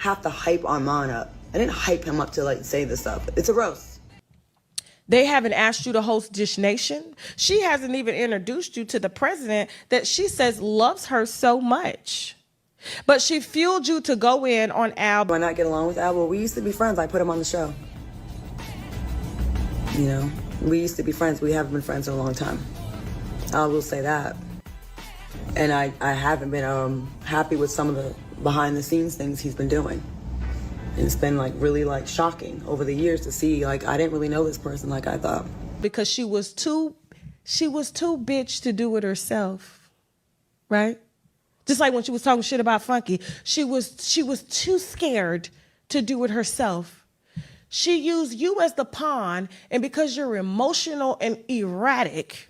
have to hype Armon up. I didn't hype him up to like say this stuff. It's a roast. They haven't asked you to host Dish Nation. She hasn't even introduced you to the president that she says loves her so much. But she fueled you to go in on Al. Do I not get along with Al? Well, we used to be friends. I put him on the show. You know, we used to be friends. We haven't been friends in a long time. I will say that. And I haven't been happy with some of the behind the scenes things he's been doing. And it's been like really like shocking over the years to see, like, I didn't really know this person like I thought. Because she was too bitch to do it herself, right? Just like when she was talking shit about Funky, she was too scared to do it herself. She used you as the pawn, and because you're emotional and erratic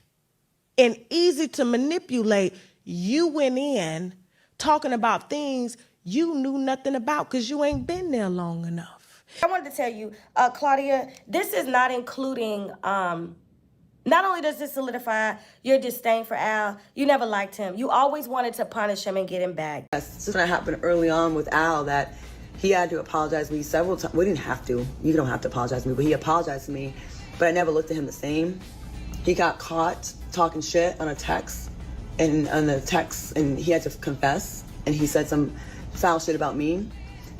and easy to manipulate, you went in talking about things you knew nothing about because you ain't been there long enough. I wanted to tell you, Claudia, this is not including, not only does this solidify your disdain for Al, you never liked him. You always wanted to punish him and get him back. Yes, this is what happened early on with Al, that he had to apologize to me several times. We didn't have to. You don't have to apologize to me, but he apologized to me, but I never looked at him the same. He got caught talking shit on a text, and he had to confess, and he said some foul shit about me,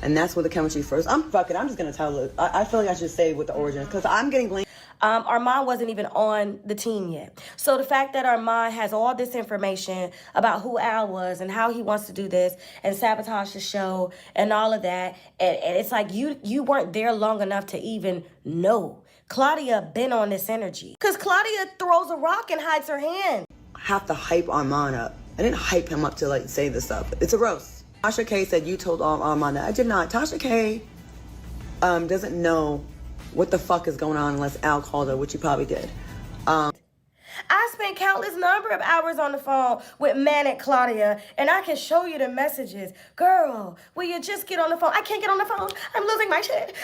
and that's where the chemistry first. I'm just gonna tell it. I feel like I should say what the origin is, because I'm getting blamed. Armon wasn't even on the team yet. So the fact that Armon has all this information about who Al was and how he wants to do this and sabotage the show and all of that, and it's like you weren't there long enough to even know. Claudia been on this energy. Because Claudia throws a rock and hides her hand. I have to hype Armon up. I didn't hype him up to like say this stuff. It's a roast. Tasha K said you told Armon that. I did not. Tasha K doesn't know what the fuck is going on unless Al called her, which he probably did. I spent countless number of hours on the phone with manic Claudia, and I can show you the messages. Girl, will you just get on the phone? I can't get on the phone. I'm losing my shit.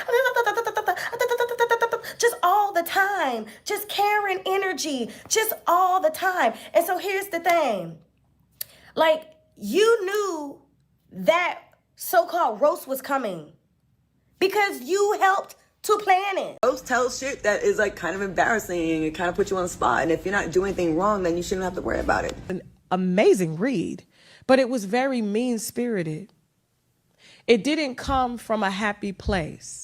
Just all the time. Just Karen energy. Just all the time. And so here's the thing. Like, you knew that so-called roast was coming because you helped to plan it. Roast tells shit that is like kind of embarrassing and kind of puts you on the spot. And if you're not doing anything wrong, then you shouldn't have to worry about it. An amazing read, but it was very mean-spirited. It didn't come from a happy place.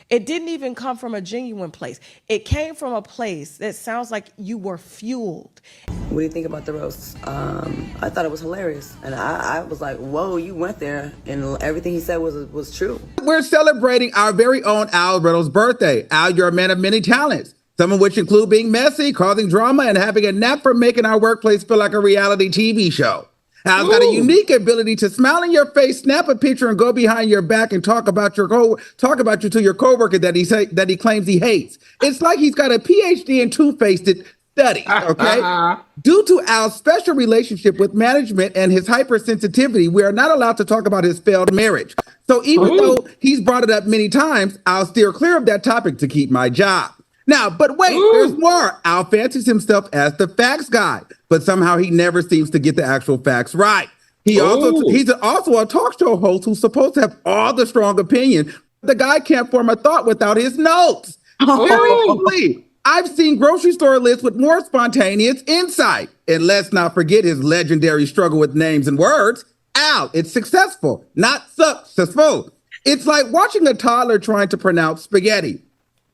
It didn't even come from a genuine place. It came from a place that sounds like you were fueled. What do you think about the roast? I thought it was hilarious. And I was like, whoa, you went there. And everything he said was true. We're celebrating our very own Al Reynolds' birthday. Al, you're a man of many talents, some of which include being messy, causing drama, and having a knack for making our workplace feel like a reality TV show. Al's got a unique ability to smile in your face, snap a picture, and go behind your back and talk about you to your coworker that he claims he hates. It's like he's got a PhD in two-faced studies, okay? Due to Al's special relationship with management and his hypersensitivity, we are not allowed to talk about his failed marriage. So even though he's brought it up many times, I'll steer clear of that topic to keep my job. Now, but wait, there's more. Al fancies himself as the facts guy, but somehow he never seems to get the actual facts right. He's also a talk show host who's supposed to have all the strong opinion. The guy can't form a thought without his notes. Seriously, I've seen grocery store lists with more spontaneous insight. And let's not forget his legendary struggle with names and words. Al, it's successful, not successful. It's like watching a toddler trying to pronounce spaghetti.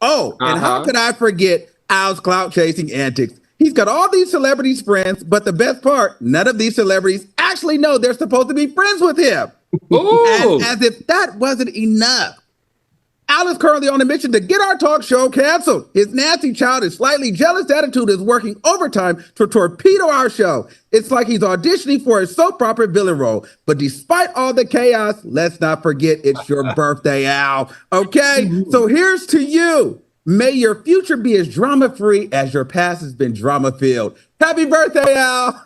Oh, and how could I forget Al's clout-chasing antics? He's got all these celebrities friends, but the best part, none of these celebrities actually know they're supposed to be friends with him. And as if that wasn't enough, Al is currently on a mission to get our talk show canceled. His nasty, childish, slightly jealous attitude is working overtime to torpedo our show. It's like he's auditioning for a soap opera villain role. But despite all the chaos, let's not forget it's your birthday, Al. Okay? So here's to you. May your future be as drama-free as your past has been drama-filled. Happy birthday, Al.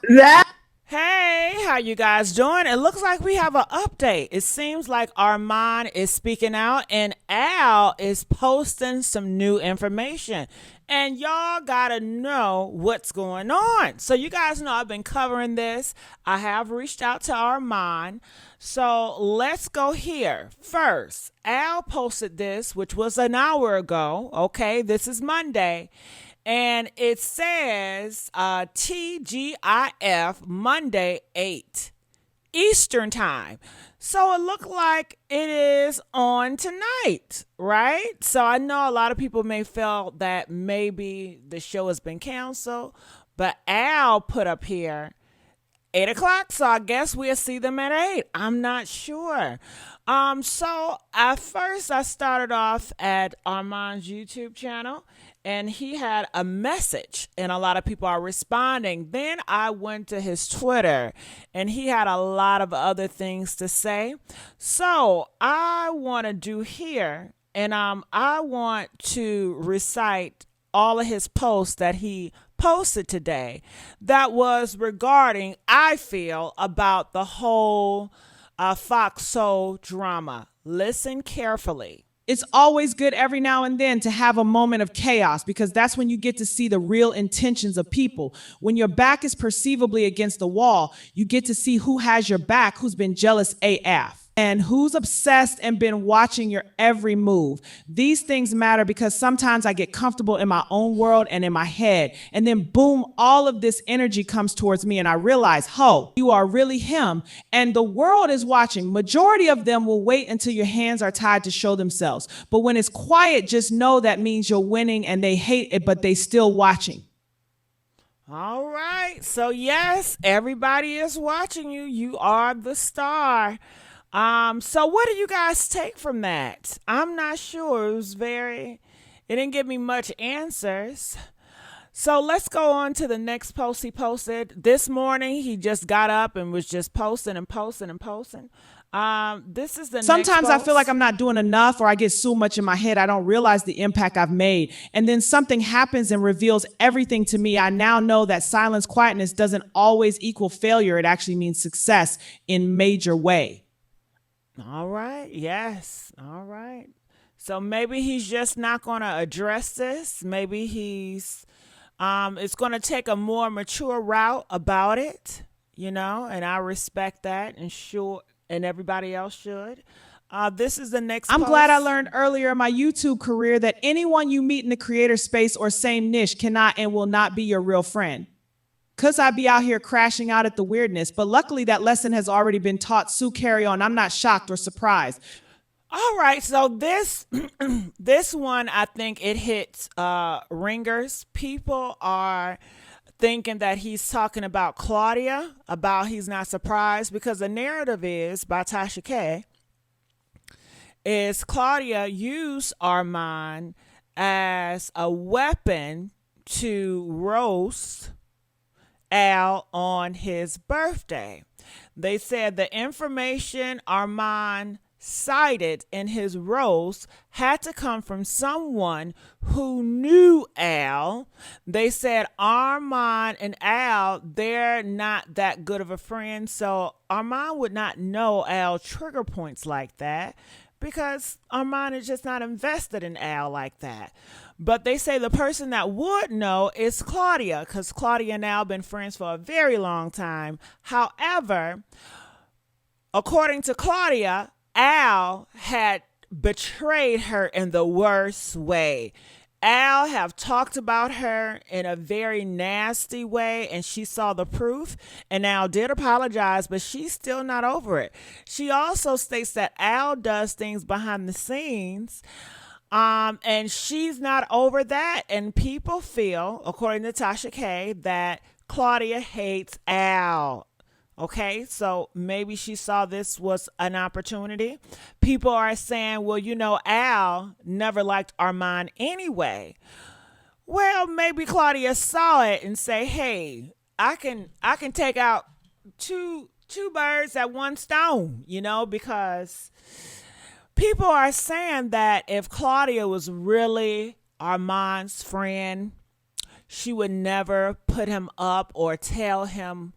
Hey, how you guys doing? It looks like we have an update. It seems like Armon is speaking out and Al is posting some new information. And y'all gotta know what's going on. So you guys know I've been covering this. I have reached out to Armon. So let's go here. First, Al posted this, which was an hour ago. Okay, this is Monday. And it says TGIF Monday 8 Eastern time. So it looked like it is on tonight, right? So I know a lot of people may feel that maybe the show has been canceled, but Al put up here 8 o'clock, so I guess we'll see them at 8. I'm not sure. So at first I started off at Armon's YouTube channel, and he had a message, and a lot of people are responding. Then I went to his Twitter, and he had a lot of other things to say. So I want to do here, and I want to recite all of his posts that he posted today that was regarding, I feel, about the whole Fox Soul drama. Listen carefully. It's always good every now and then to have a moment of chaos, because that's when you get to see the real intentions of people. When your back is perceivably against the wall, you get to see who has your back, who's been jealous AF, and who's obsessed and been watching your every move. These things matter because sometimes I get comfortable in my own world and in my head, and then boom, all of this energy comes towards me, and I realize, you are really him, and the world is watching. Majority of them will wait until your hands are tied to show themselves, but when it's quiet, just know that means you're winning, and they hate it, but they still watching. All right, so yes, everybody is watching you. You are the star. So what do you guys take from that? I'm not sure. It didn't give me much answers. So let's go on to the next post he posted. This morning, he just got up and was just posting and posting and posting. This is the Sometimes next I feel like I'm not doing enough, or I get so much in my head I don't realize the impact I've made. And then something happens and reveals everything to me. I now know that silence, quietness doesn't always equal failure. It actually means success in major way. All right. Yes. All right. So maybe he's just not going to address this. Maybe it's going to take a more mature route about it, and I respect that, and everybody else should. This is the next I'm post. glad I learned earlier in my YouTube career that anyone you meet in the creator space or same niche cannot and will not be your real friend. Because I'd be out here crashing out at the weirdness. But luckily that lesson has already been taught. So carry on. I'm not shocked or surprised. All right. So this one, I think it hits ringers. People are thinking that he's talking about Claudia, about he's not surprised, because the narrative is by Tasha K. is Claudia used Armon as a weapon to roast Al on his birthday. They said the information Armon cited in his roast had to come from someone who knew Al. They said Armon and Al, they're not that good of a friend, so Armon would not know Al trigger points like that because Armon is just not invested in Al like that. But they say the person that would know is Claudia, because Claudia and Al been friends for a very long time. However, according to Claudia, Al had betrayed her in the worst way. Al have talked about her in a very nasty way, and she saw the proof, and Al did apologize, but she's still not over it. She also states that Al does things behind the scenes, and she's not over that, and people feel, according to Tasha K, that Claudia hates Al. Okay, so maybe she saw this was an opportunity. People are saying, well, Al never liked Armon anyway. Well, maybe Claudia saw it and say, hey, I can take out two birds at one stone, because people are saying that if Claudia was really Armon's friend, she would never put him up or tell him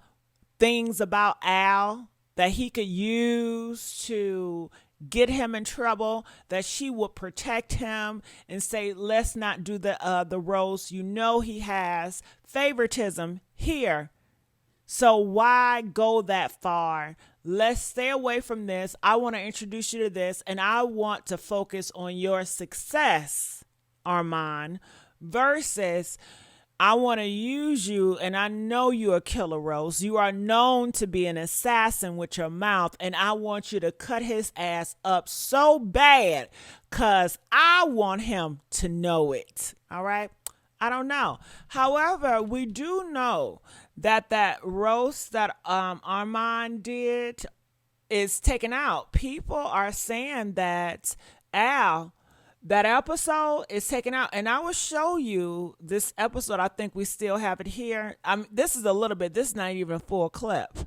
things about Al that he could use to get him in trouble, that she would protect him and say, let's not do the roast. You know he has favoritism here. So why go that far? Let's stay away from this. I want to introduce you to this, and I want to focus on your success, Armon, versus I want to use you, and I know you're a killer roast. You are known to be an assassin with your mouth, and I want you to cut his ass up so bad because I want him to know it. All right? I don't know. However, we do know that roast that Armon did is taken out. People are saying that Al, that episode is taken out, and I will show you this episode. I think we still have it here. This is a little bit. This is not even a full clip.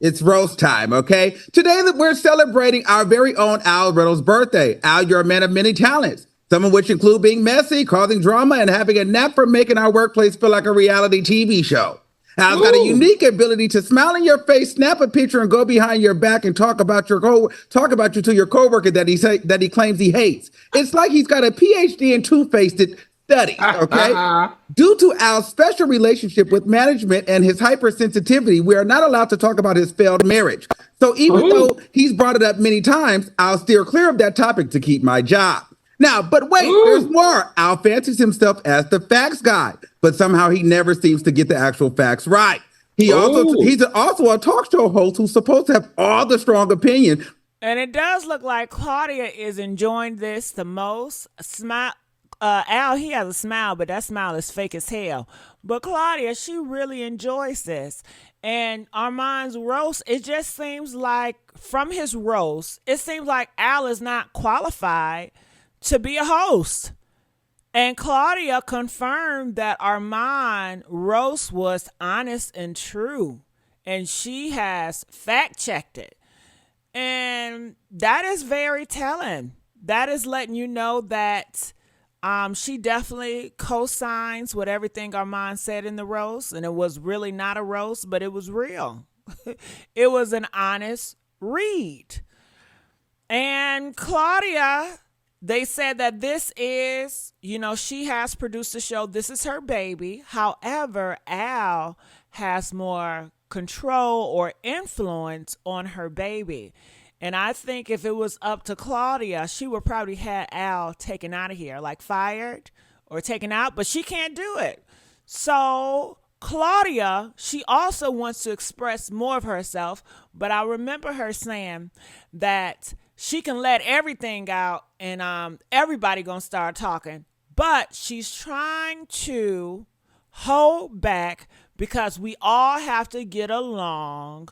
It's roast time, okay? Today we're celebrating our very own Al Reynolds' birthday. Al, you're a man of many talents, some of which include being messy, causing drama, and having a knack for making our workplace feel like a reality TV show. Al's got a unique ability to smile in your face, snap a picture, and go behind your back and talk about you to your coworker that he claims he hates. It's like he's got a PhD in two-faced studies, okay? Due to Al's special relationship with management and his hypersensitivity, we are not allowed to talk about his failed marriage. So even though he's brought it up many times, I'll steer clear of that topic to keep my job. Now, but wait, there's more. Al fancies himself as the facts guy, but somehow he never seems to get the actual facts right. He's also a talk show host who's supposed to have all the strong opinion. And it does look like Claudia is enjoying this the most. Al, he has a smile, but that smile is fake as hell. But Claudia, she really enjoys this. And Armon's roast, it just seems like, from his roast, it seems like Al is not qualified to be a host. And Claudia confirmed that Armon roast was honest and true. And she has fact-checked it. And that is very telling. That is letting you know that she definitely co-signs with everything Armon said in the roast. And it was really not a roast, but it was real. It was an honest read. And Claudia, they said that this is, she has produced the show. This is her baby. However, Al has more control or influence on her baby. And I think if it was up to Claudia, she would probably have Al taken out of here, like fired or taken out, but she can't do it. So Claudia, she also wants to express more of herself, but I remember her saying that she can let everything out and everybody gonna start talking, but she's trying to hold back because we all have to get along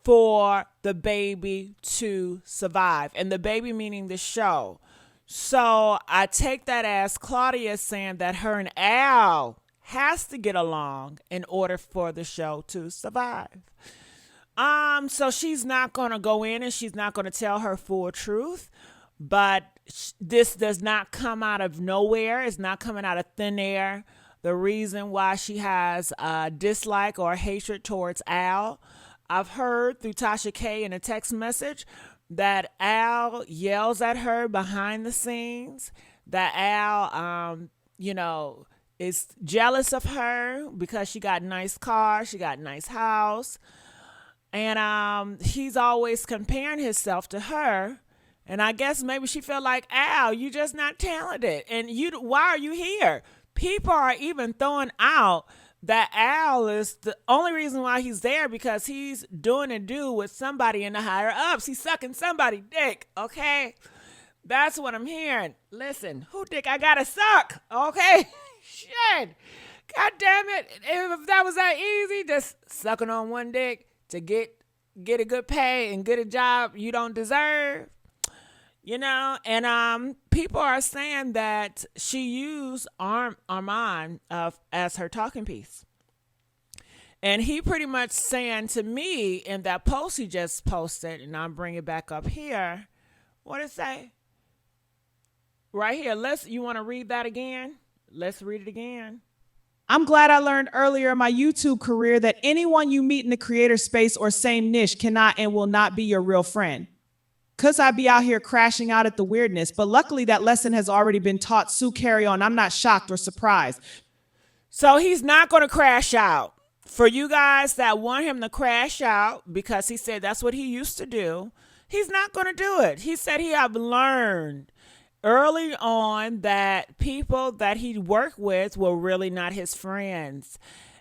for the baby to survive, and the baby meaning the show. So I take that as Claudia saying that her and Al has to get along in order for the show to survive. So she's not going to go in and she's not going to tell her full truth, but this does not come out of nowhere. It's not coming out of thin air. The reason why she has a dislike or hatred towards Al, I've heard through Tasha K in a text message that Al yells at her behind the scenes, that Al, is jealous of her because she got a nice car, she got a nice house. And he's always comparing himself to her. And I guess maybe she felt like, Al, you just not talented. And why are you here? People are even throwing out that Al is the only reason why he's there because he's doing a do with somebody in the higher ups. He's sucking somebody dick, okay? That's what I'm hearing. Listen, who dick I gotta suck, okay? Shit. God damn it. If that was that easy, just sucking on one dick to get a good pay and get a job you don't deserve, and people are saying that she used Armon as her talking piece. And he pretty much saying to me in that post he just posted, and I'm bringing it back up here, what did it say? Right here, you want to read that again? Let's read it again. I'm glad I learned earlier in my YouTube career that anyone you meet in the creator space or same niche cannot and will not be your real friend. Cause I be out here crashing out at the weirdness, but luckily that lesson has already been taught. So carry on. I'm not shocked or surprised. So he's not going to crash out. For you guys that want him to crash out because he said that's what he used to do, he's not going to do it. He said he have learned early on that people that he worked with were really not his friends.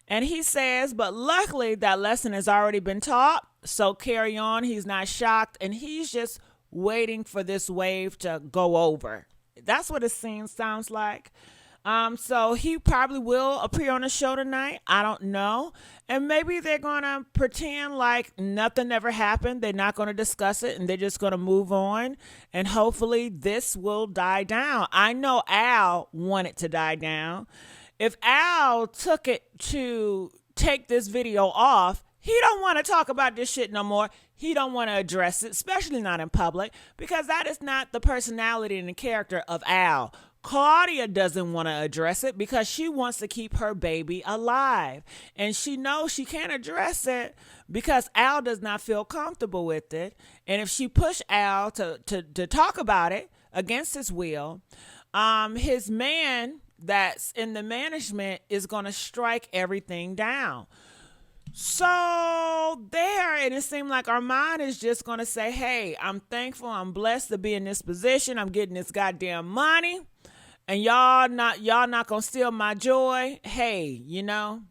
And he says, but luckily that lesson has already been taught. So carry on. He's not shocked. And he's just waiting for this wave to go over. That's what it sounds like. So he probably will appear on the show tonight. I don't know. And maybe they're going to pretend like nothing ever happened. They're not going to discuss it and they're just going to move on. And hopefully this will die down. I know Al wanted to die down. If Al took it to take this video off, he don't want to talk about this shit no more. He don't want to address it, especially not in public, because that is not the personality and the character of Al. Claudia doesn't want to address it because she wants to keep her baby alive. And she knows she can't address it because Al does not feel comfortable with it. And if she push Al to talk about it against his will, his man that's in the management is going to strike everything down. So there, and it seemed like Armon is just going to say, hey, I'm thankful, I'm blessed to be in this position. I'm getting this goddamn money. And y'all not gonna steal my joy. Hey, you know,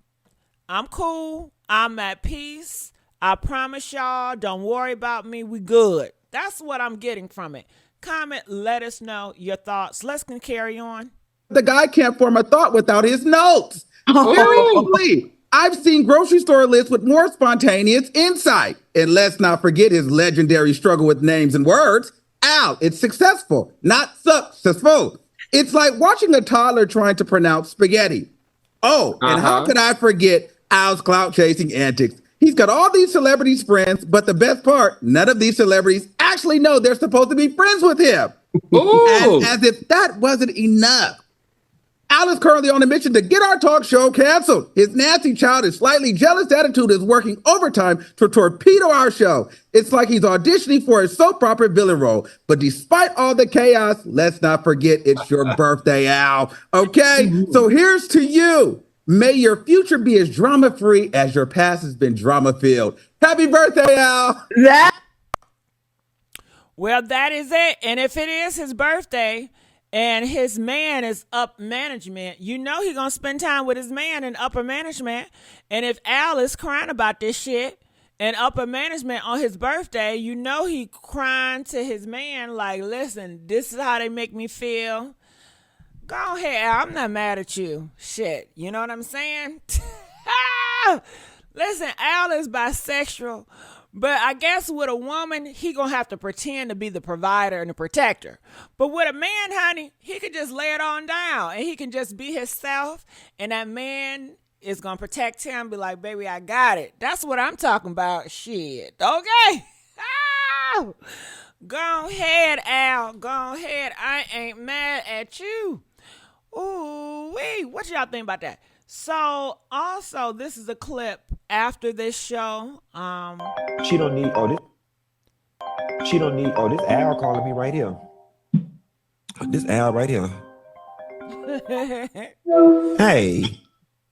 I'm cool. I'm at peace. I promise y'all, don't worry about me. We good. That's what I'm getting from it. Comment, let us know your thoughts. Let's carry on. The guy can't form a thought without his notes. Seriously, I've seen grocery store lists with more spontaneous insight. And let's not forget his legendary struggle with names and words. Al, it's successful, not successful. It's like watching a toddler trying to pronounce spaghetti. Oh, and how could I forget Al's clout chasing antics? He's got all these celebrities friends, but the best part, none of these celebrities actually know they're supposed to be friends with him. As if that wasn't enough. Al is currently on a mission to get our talk show canceled. His nasty child is slightly jealous attitude is working overtime to torpedo our show. It's like he's auditioning for a soap opera villain role. But despite all the chaos, let's not forget it's your birthday, Al. Okay? So here's to you. May your future be as drama-free as your past has been drama-filled. Happy birthday, Al. Well, that is it. And if it is his birthday, and his man is up management, you know he's going to spend time with his man in upper management. And if Al is crying about this shit in upper management on his birthday, you know he crying to his man like, listen, this is how they make me feel. Go ahead, Al. I'm not mad at you. Shit. You know what I'm saying? Listen, Al is bisexual. But I guess with a woman, he gonna have to pretend to be the provider and the protector. But with a man, honey, he can just lay it on down and he can just be himself. And that man is gonna protect him, be like, baby, I got it. That's what I'm talking about. Shit. Okay. Go ahead, Al. Go ahead. I ain't mad at you. Ooh, wait. What y'all think about that? So also, this is a clip after this show. She don't need this Al calling me right here. This Al right here. Hey.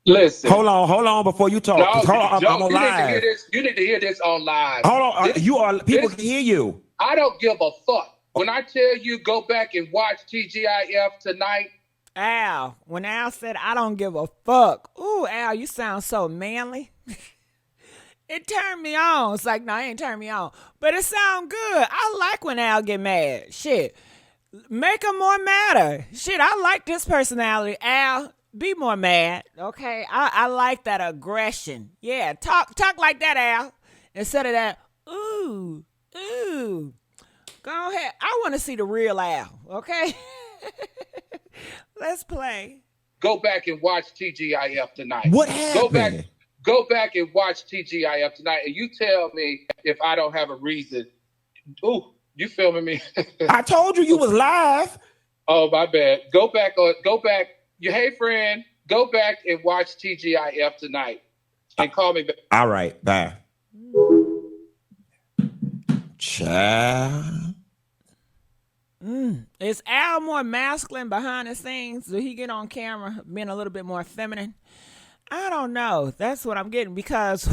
Listen. Hold on before you talk. No, I'm on live. You need to hear this on live. Hold on. People can hear you. I don't give a fuck. When I tell you go back and watch TGIF tonight. Al, when Al said, I don't give a fuck. Ooh, Al, you sound so manly. It turned me on. It's like, no, it ain't turned me on. But it sound good. I like when Al get mad. Shit. Make him more madder. Shit, I like this personality. Al, be more mad. Okay? I like that aggression. Yeah, talk like that, Al. Instead of that, ooh. Go ahead. I want to see the real Al. Okay? Let's play. Go back and watch TGIF tonight. What happened? Go back and watch TGIF tonight, and you tell me if I don't have a reason. Ooh, you filming me? I told you was live. Oh, my bad. Go back. Hey, friend. Go back and watch TGIF tonight and call me back. All right, bye. Child. Is Al more masculine behind the scenes? Do he get on camera being a little bit more feminine? I don't know. That's what I'm getting, because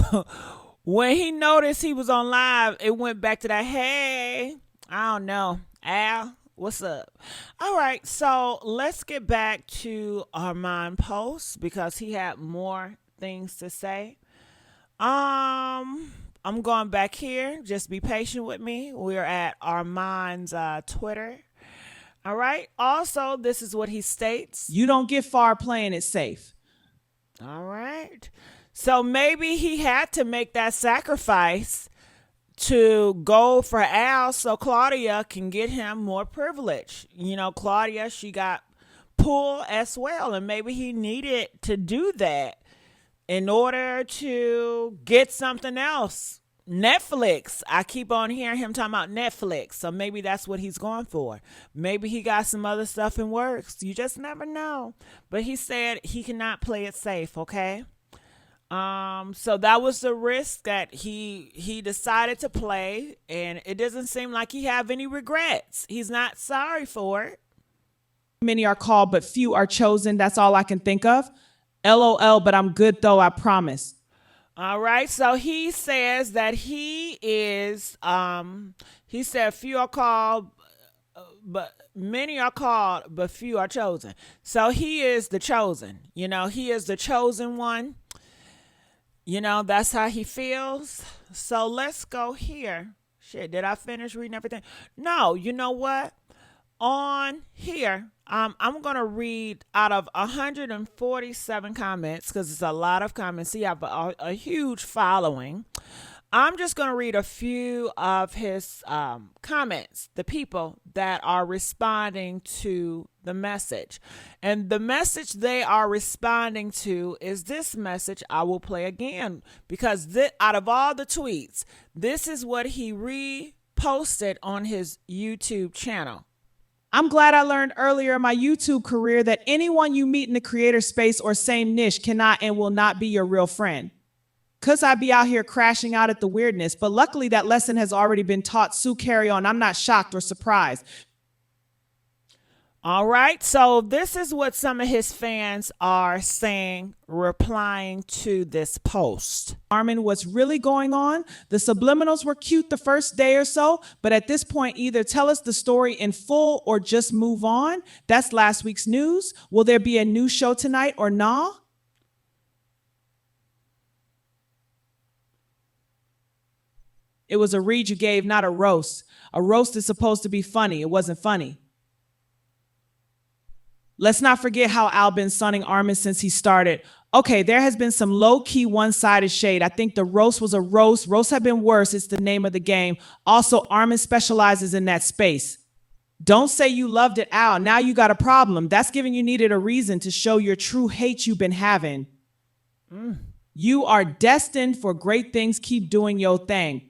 when he noticed he was on live, it went back to that, hey, I don't know, Al, what's up? All right, so let's get back to Armon post, because he had more things to say. I'm going back here. Just be patient with me. We're at Armon's Twitter. All right. Also, this is what he states. You don't get far playing it safe. All right. So maybe he had to make that sacrifice to go for Al so Claudia can get him more privilege. You know, Claudia, she got pulled as well, and maybe he needed to do that in order to get something else. Netflix. I keep on hearing him talking about Netflix. So maybe that's what he's going for. Maybe he got some other stuff in works. You just never know. But he said he cannot play it safe, okay? So that was the risk that he decided to play, and it doesn't seem like he have any regrets. He's not sorry for it. Many are called, but few are chosen. That's all I can think of. LOL, but I'm good though, I promise. All right, so he says that he is, he said few are called, but many are called, but few are chosen. So he is the chosen, you know, he is the chosen one. You know, that's how he feels. So let's go here. Shit, did I finish reading everything? No, you know what? On here, I'm going to read out of 147 comments, because it's a lot of comments. He have a huge following. I'm just going to read a few of his comments, the people that are responding to the message. And the message they are responding to is this message I will play again, because out of all the tweets, this is what he reposted on his YouTube channel. I'm glad I learned earlier in my YouTube career that anyone you meet in the creator space or same niche cannot and will not be your real friend. Cause I be out here crashing out at the weirdness, but luckily that lesson has already been taught, so carry on. I'm not shocked or surprised. All right, so this is what some of his fans are saying, replying to this post. Armon, what's really going on? The subliminals were cute the first day or so, but at this point, either tell us the story in full or just move on. That's last week's news. Will there be a new show tonight or nah? It was a read you gave, not a roast. A roast is supposed to be funny. It wasn't funny. Let's not forget how Al been sunning Armon since he started. Okay, there has been some low-key one-sided shade. I think the roast was a roast. Roasts have been worse. It's the name of the game. Also, Armon specializes in that space. Don't say you loved it, Al. Now you got a problem. That's giving you needed a reason to show your true hate you've been having. You are destined for great things. Keep doing your thing.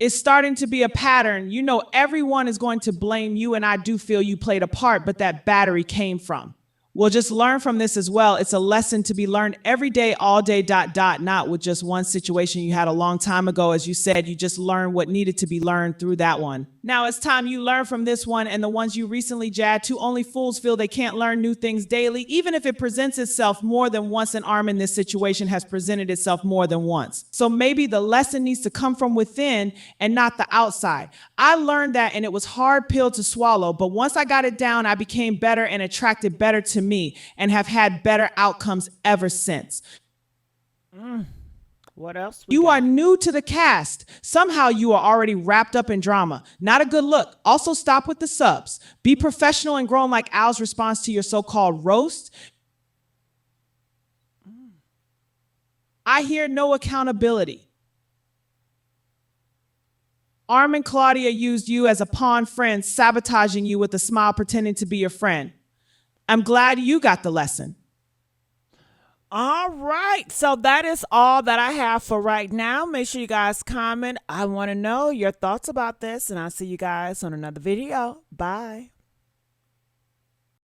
It's starting to be a pattern. You know, everyone is going to blame you, and I do feel you played a part, but that battery came from. We'll just learn from this as well. It's a lesson to be learned every day, all day, ... not with just one situation you had a long time ago. As you said, you just learned what needed to be learned through that one. Now it's time you learn from this one and the ones you recently jabbed to. Only fools feel they can't learn new things daily, even if it presents itself more than once. And Armon, this situation has presented itself more than once. So maybe the lesson needs to come from within and not the outside. I learned that, and it was hard pill to swallow, but once I got it down, I became better and attracted better to me and have had better outcomes ever since. What else? You are new to the cast. Somehow you are already wrapped up in drama. Not a good look. Also, stop with the subs. Be professional and grown like Al's response to your so-called roast. I hear no accountability. Armon Claudia used you as a pawn friend, sabotaging you with a smile, pretending to be your friend. I'm glad you got the lesson. All right. So that is all that I have for right now. Make sure you guys comment. I want to know your thoughts about this, and I'll see you guys on another video. Bye.